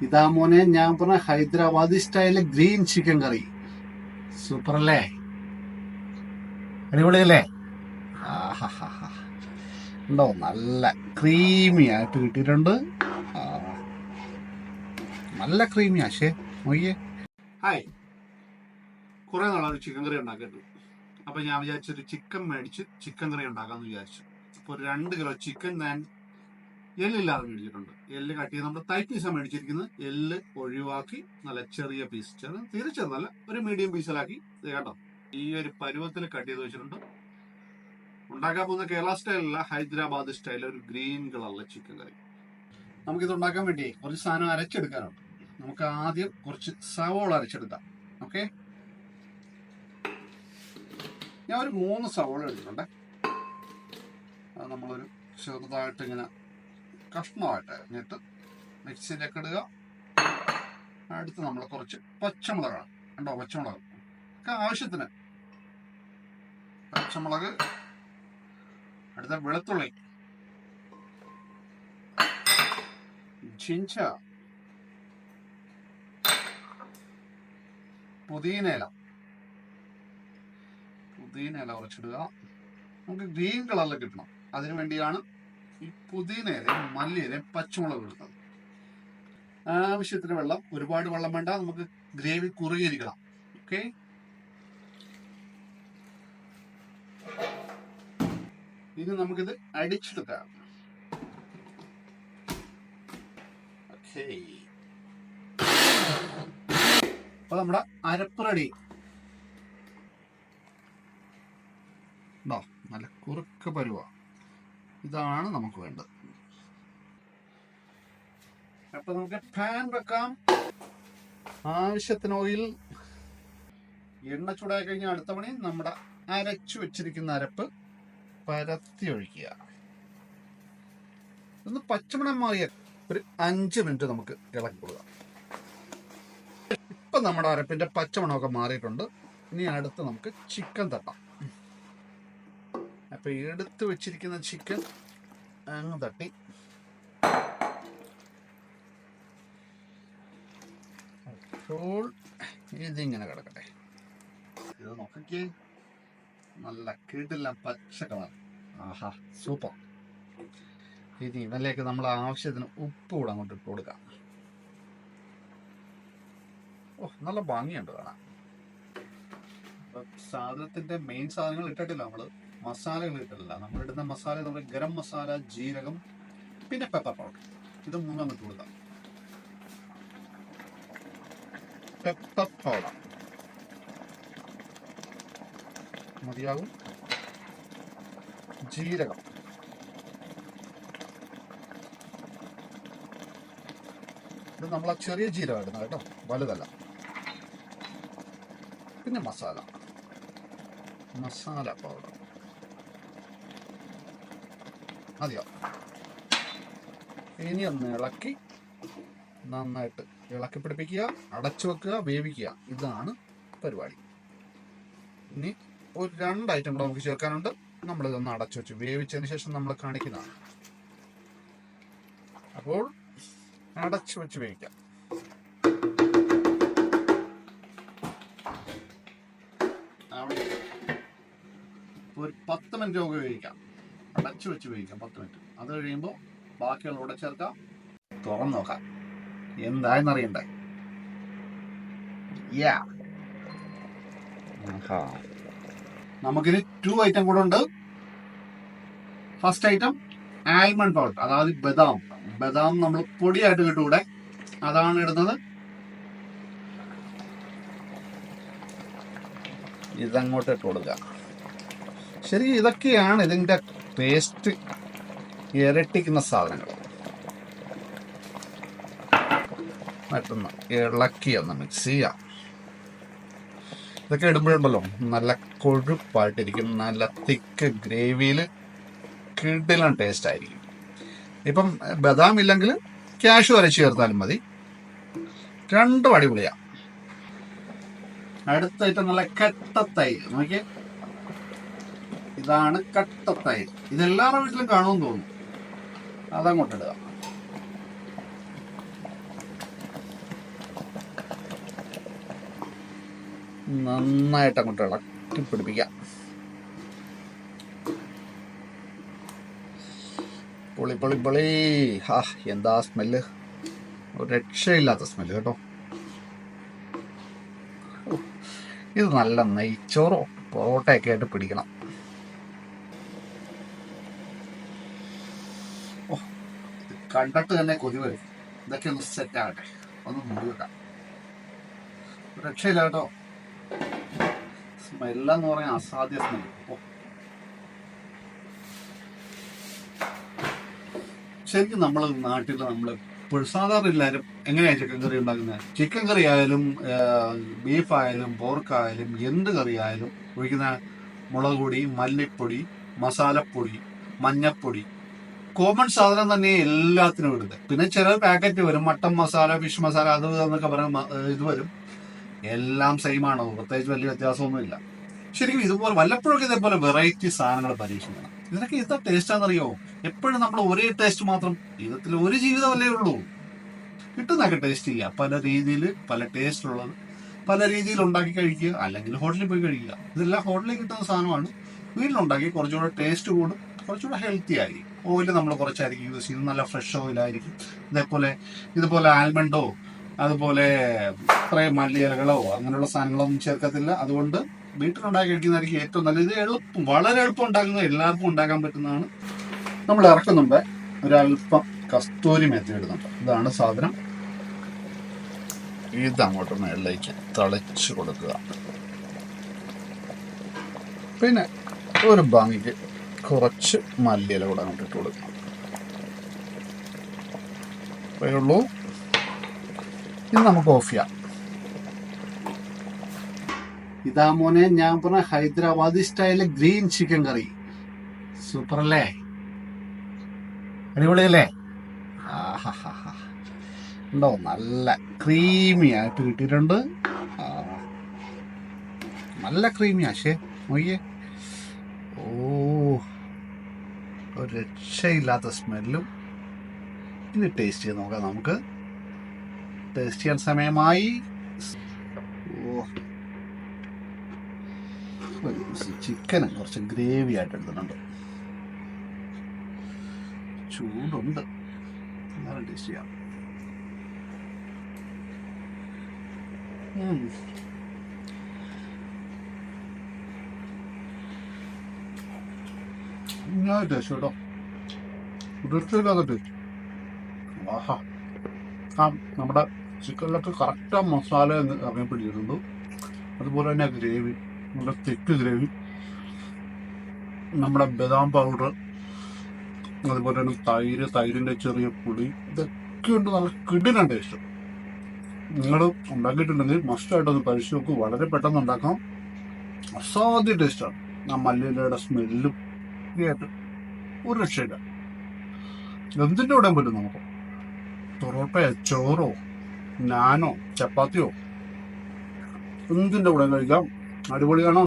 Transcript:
ഇതാ മോനെ ഞാൻ പറഞ്ഞ ഹൈദരാബാദി സ്റ്റൈല് ഗ്രീൻ ചിക്കൻ കറി. സൂപ്പർ അല്ലേ? അടിപൊളിയല്ലേ? ഉണ്ടോ? നല്ല ക്രീമി ആയിട്ട് കിട്ടിയിട്ടുണ്ട്. നല്ല ക്രീമി ആശേ നോക്കിയേ. ഹായ്, കുറെ നാളൊരു ചിക്കൻ കറി ഉണ്ടാക്കിയിട്ടു. അപ്പൊ ഞാൻ വിചാരിച്ചൊരു ചിക്കൻ മേടിച്ച് ചിക്കൻ കറി ഉണ്ടാക്കാന്ന് വിചാരിച്ചു. അപ്പോൾ 2 കിലോ ചിക്കൻ ഞാൻ എല്ലില്ലാതെ മേടിച്ചിട്ടുണ്ട്. എല്ല് കട്ട് ചെയ്ത് നമ്മൾ തൈ പീസാണ് മേടിച്ചിരിക്കുന്നത്. എല്ല് ഒഴിവാക്കി നല്ല ചെറിയ പീസ്, തീരെ ചെറുതല്ല, ഒരു മീഡിയം പീസിലാക്കി കേട്ടോ ഈ ഒരു പരുവത്തിൽ കട്ട് ചെയ്ത് വെച്ചിട്ടുണ്ട്. ഉണ്ടാക്കാൻ പോകുന്ന കേരള സ്റ്റൈലല്ല, ഹൈദരാബാദ് സ്റ്റൈൽ ഒരു ഗ്രീൻ കളറിലെ ചിക്കൻ കറി. നമുക്കിത് ഉണ്ടാക്കാൻ വേണ്ടി കുറച്ച് സാധനം അരച്ചെടുക്കാനുണ്ട്. നമുക്ക് ആദ്യം കുറച്ച് സവോള അരച്ചെടുക്കാം. ഓക്കെ, ഞാൻ ഒരു 3 സവോള എടുത്തിട്ടുണ്ട്. അത് നമ്മളൊരു ചെറുതായിട്ട് ഇങ്ങനെ കഷ്ണമായിട്ട് അരിഞ്ഞിട്ട് മിക്സിയിലേക്ക് ഇടുക. അടുത്ത് നമ്മൾ കുറച്ച് പച്ചമുളകാണ്, കണ്ടോ? പച്ചമുളക് ഒക്കെ ആവശ്യത്തിന് പച്ചമുളക്. അടുത്ത വെളുത്തുള്ളി, ജിഞ്ചർ, പുതിനയില കുറച്ചിടുക. നമുക്ക് ഗ്രീൻ കളറിൽ കിട്ടണം, അതിനു വേണ്ടിയാണ് ഈ പുതിനയിലയും മല്ലിയിലയും പച്ചമുളക് ഇടുന്നത്. ആവശ്യത്തിന് വെള്ളം, ഒരുപാട് വെള്ളം വേണ്ട, നമുക്ക് ഗ്രേവി കുറുകിയിരിക്കണം. ഓക്കെ, ഇനി നമുക്കിത് അടിച്ചെടുക്കാം. അപ്പൊ നമ്മുടെ അരപ്പ് റെഡി. നല്ല കുറുക്ക് പരുവ, ഇതാണ് നമുക്ക് വേണ്ടത്. അപ്പൊ നമുക്ക് പാൻ വെക്കാം. ആവശ്യത്തിന് ഓയിൽ. എണ്ണ ചൂടായി കഴിഞ്ഞാൽ അടുത്ത പണി നമ്മുടെ അരച്ചു വെച്ചിരിക്കുന്ന അരപ്പ് പരത്തി ഒഴിക്കുക. ഒന്ന് പച്ചമണം മാറിയ ഒരു 5 മിനിറ്റ് നമുക്ക് ഇളക്കി കൊടുക്കാം. ഇപ്പൊ നമ്മുടെ അരപ്പിന്റെ പച്ചമണമൊക്കെ മാറിയിട്ടുണ്ട്. ഇനി അടുത്ത് നമുക്ക് ചിക്കൻ തട്ടാം. അപ്പൊ എടുത്ത് വെച്ചിരിക്കുന്ന ചിക്കൻ അങ്ങ് തട്ടി അപ്പോൾ ഇതിങ്ങനെ കിടക്കട്ടെ. ഇത് നോക്കിക്കേ, നല്ല കിടിലൻ പച്ച കളർ. ആഹാ, സൂപ്പർ. ഇനി ഇവനിലേക്ക് നമ്മൾ ആവശ്യത്തിന് ഉപ്പ് കൂടെ അങ്ങോട്ട് ഇട്ട് കൊടുക്കാം. നല്ല ഭംഗിയുണ്ട് കാണാൻ. സാധനത്തിന്റെ മെയിൻ സാധനങ്ങൾ ഇട്ടിട്ടില്ല, നമ്മള് മസാലകൾ ഇട്ടിട്ടില്ല. നമ്മളിടുന്ന മസാല നമ്മുടെ ഗരം മസാല, ജീരകം, പിന്നെ പെപ്പർ പൗഡർ, ഇത് 3 ഇട്ട് കൊടുക്കാം. പെപ്പർ പൗഡർ മതിയാകും. ജീരകം, ഇത് നമ്മളാ ചെറിയ ജീരകം ഇടുന്നത് കേട്ടോ, വലുതല്ല. പിന്നെ മസാല പൗഡർ മതിയോ? ഇനി ഒന്ന് ഇളക്കി നന്നായിട്ട് ഇളക്കി പിടിപ്പിക്കുക, അടച്ചു വെക്കുക, വേവിക്കുക. ഇതാണ് പരിപാടി. ഇനി ഒരു 2 ഐറ്റം കൂടെ നമുക്ക് ചേർക്കാനുണ്ട്. നമ്മളിതൊന്ന് അടച്ചു വെച്ച് വേവിച്ചതിന് ശേഷം നമ്മൾ കാണിക്കുന്നതാണ്. അപ്പോൾ അടച്ചു വെച്ച് വേവിക്കാം. ഒരു 10 മിനിറ്റ് നമുക്ക് വേവിക്കാം. അടച്ചു വെച്ച് വേവിക്കാം 10 മിനിറ്റ്. അത് കഴിയുമ്പോൾ ബാക്കിയുള്ള കൂടെ ചേർക്കാം. തുറന്നു നോക്കാം എന്തായെന്നറിയണ്ടേ. നമുക്കിനി 2 ഐറ്റം കൂടെ ഉണ്ട്. ഫസ്റ്റ് ഐറ്റം ആൽമണ്ട് പൗഡർ, അതായത് ബദാം നമ്മൾ പൊടിയായിട്ട് കിട്ടൂടെ, അതാണ് ഇടുന്നത്. ഇതങ്ങോട്ട് ഇട്ട് കൊടുക്കുക. ശരി, ഇതൊക്കെയാണ് ഇതിൻ്റെ ടേസ്റ്റ് ഇരട്ടിക്കുന്ന സാധനങ്ങൾ. മറ്റൊന്ന് ഇളക്കി ഒന്ന് മിക്സ് ചെയ്യാം. ഇതൊക്കെ ഇടുമ്പോഴുണ്ടല്ലോ നല്ല കൊഴുപ്പായിട്ടിരിക്കും, നല്ല തിക്ക് ഗ്രേവിയിൽ കിടിലൻ ടേസ്റ്റ് ആയിരിക്കും. ഇപ്പം ബദാം ഇല്ലെങ്കിൽ കാഷ്യൂ അരച്ച് ചേർത്താലും മതി, രണ്ടും അടിപൊളിയാണ്. അടുത്തായിട്ട് നല്ല കട്ടത്തൈര് നോക്കിയേ, ഇതാണ് കട്ടത്തൈര്. ഇതെല്ലാവരുടെ വീട്ടിലും കാണുമെന്ന് തോന്നുന്നു. അതങ്ങോട്ടിടുക. നന്നായിട്ട് അങ്ങോട്ട് ഇളക്കി പിടിപ്പിക്കാം. പൊളി പൊളി പൊളി. എന്താ സ്മെല്ല്, ഒരു രക്ഷയില്ലാത്ത സ്മെല്ല് കേട്ടോ. ഇത് നല്ല നെയ്ച്ചോറോ പൊറോട്ടയൊക്കെ ആയിട്ട് പിടിക്കണം. കണ്ടിട്ട് തന്നെ കൊതി വരും. ഇതൊക്കെ ഒന്ന് സെറ്റ് ആകട്ടെ, ഒന്ന് മൂടി വെക്കാം. രക്ഷയില്ല കേട്ടോ. സ്മെല്ലെന്ന് പറയാൻ അസാധ്യ സ്മെല്ല്. ശരിക്കും നമ്മൾ നാട്ടിൽ എപ്പോഴും സാധാരണ എല്ലാവരും എങ്ങനെയാണ് ചിക്കൻ കറി ഉണ്ടാക്കുന്നത്? ചിക്കൻ കറി ആയാലും ബീഫായാലും പോർക്കായാലും എന്ത് കറി ആയാലും ഒഴിക്കുന്ന മുളക് പൊടി, മല്ലിപ്പൊടി, മസാലപ്പൊടി, മഞ്ഞപ്പൊടി, കോമൺ സാധനം തന്നെ എല്ലാത്തിനും ഇടുന്നത്. പിന്നെ ചില പാക്കറ്റ് വരും, മട്ടൻ മസാല, ഫിഷ് മസാല, അത് എന്നൊക്കെ പറയുന്ന ഇത് വരും. എല്ലാം സെയിം ആണോ? പ്രത്യേകിച്ച് വലിയ വ്യത്യാസമൊന്നുമില്ല. ശരിക്കും ഇതുപോലെ വല്ലപ്പോഴൊക്കെ ഇതേപോലെ വെറൈറ്റി സാധനങ്ങൾ പരീക്ഷിക്കണം. ഇതിനൊക്കെ ഇതാ ടേസ്റ്റാണെന്നറിയോ? എപ്പോഴും നമ്മൾ ഒരേ ടേസ്റ്റ് മാത്രം, ജീവിതത്തിൽ ഒരു ജീവിതമല്ലേ ഉള്ളൂ, കിട്ടുന്നൊക്കെ ടേസ്റ്റ് ചെയ്യുക. പല രീതിയിൽ, പല ടേസ്റ്റിലുള്ളത് പല രീതിയിൽ ഉണ്ടാക്കി കഴിക്കുക, അല്ലെങ്കിൽ ഹോട്ടലിൽ പോയി കഴിക്കുക. ഇതെല്ലാം ഹോട്ടലിൽ കിട്ടുന്ന സാധനമാണ്. വീട്ടിലുണ്ടാക്കി കുറച്ചുകൂടെ ടേസ്റ്റ് കൂടും, കുറച്ചുകൂടെ ഹെൽത്തി ആയിരിക്കും. ഓയിൽ നമ്മൾ കുറച്ചായിരിക്കും യൂസ് ചെയ്യുന്നത്, നല്ല ഫ്രഷ് ഓയിലായിരിക്കും. ഇതുപോലെ ആൽമണ്ടോ അതുപോലെ കുറേ മല്ലിയിലകളോ അങ്ങനെയുള്ള സാധനങ്ങളൊന്നും ചേർക്കത്തില്ല. അതുകൊണ്ട് വീട്ടിലുണ്ടാക്കി കഴിക്കുന്നതായിരിക്കും ഏറ്റവും നല്ലത്. ഇത് വളരെ എളുപ്പം ഉണ്ടാക്കുന്നത്, എല്ലാവർക്കും ഉണ്ടാക്കാൻ പറ്റുന്നതാണ്. നമ്മൾ ഇറക്കുന്നുണ്ട്, ഒരല്പം കസ്തൂരി മെത്തി ഇടുന്നുണ്ട്. ഇതാണ് സാധനം. ഇതങ്ങോട്ട് മേളിലേക്ക് തളിച്ചു കൊടുക്കുക. പിന്നെ ഒരു ഭംഗിക്ക് കുറച്ച് മല്ലിയില കൂടെ അങ്ങോട്ട് ഇട്ട് കൊടുക്കണം. ഉള്ളൂ. ഇത് നമുക്ക് ഓഫ് ചെയ്യാം. ഇതാ മോനെ ഞാൻ പറഞ്ഞ ഹൈദരാബാദി സ്റ്റൈല് ഗ്രീൻ ചിക്കൻ കറി. സൂപ്പർ അല്ലേ? അടിപൊളിയല്ലേ? ഉണ്ടോ? നല്ല ക്രീമി ആയിട്ട് കിട്ടിയിട്ടുണ്ട്. നല്ല ക്രീമിയാ. നോക്കിയേ. ഒരു രക്ഷയില്ലാത്ത സ്മെല്ലും. ഇനി ടേസ്റ്റ് ചെയ്ത് നോക്കാം. നമുക്ക് ടേസ്റ്റ് ചെയ്യാൻ സമയമായി. ചിക്കന് കുറച്ച് ഗ്രേവി ആയിട്ട് എടുത്തിട്ടുണ്ട്. ചൂടുണ്ട്, എന്നാലും ടേസ്റ്റ് ചെയ്യാം. ടേസ്റ്റ് കേട്ടോ, തീർച്ചയായിട്ടും ടേസ്റ്റ്. നമ്മുടെ ചിക്കനിലൊക്കെ കറക്റ്റ് മസാല അറിയപ്പെട്ടിട്ടുണ്ട്. അതുപോലെ തന്നെ ഗ്രേവി, നമ്മുടെ തിക്ക് ഗ്രേവി, നമ്മുടെ ബദാം പൗഡർ, അതുപോലെ തന്നെ തൈരിൻ്റെ ചെറിയ പുളി, ഇതൊക്കെ ഉണ്ട്. നല്ല കിടിലൻ ടേസ്റ്റ്. നിങ്ങൾ ഉണ്ടാക്കിയിട്ടുണ്ടെങ്കിൽ മസ്റ്റായിട്ടൊന്ന് പരിശോധിച്ച് നോക്കൂ. വളരെ പെട്ടെന്ന് ഉണ്ടാക്കാം. അസാധ്യ ടേസ്റ്റാണ്. ആ മല്ലിയിലയുടെ സ്മെല്ലും ആയിട്ട് ഒരു രക്ഷയില്ല. എന്തിൻ്റെ കൂടെ പറ്റും നമുക്ക്? പൊറോട്ടയോ ചോറോ നാനോ ചപ്പാത്തിയോ എന്തിൻ്റെ കൂടെ കഴിക്കാം. അടിപൊളിയാണോ?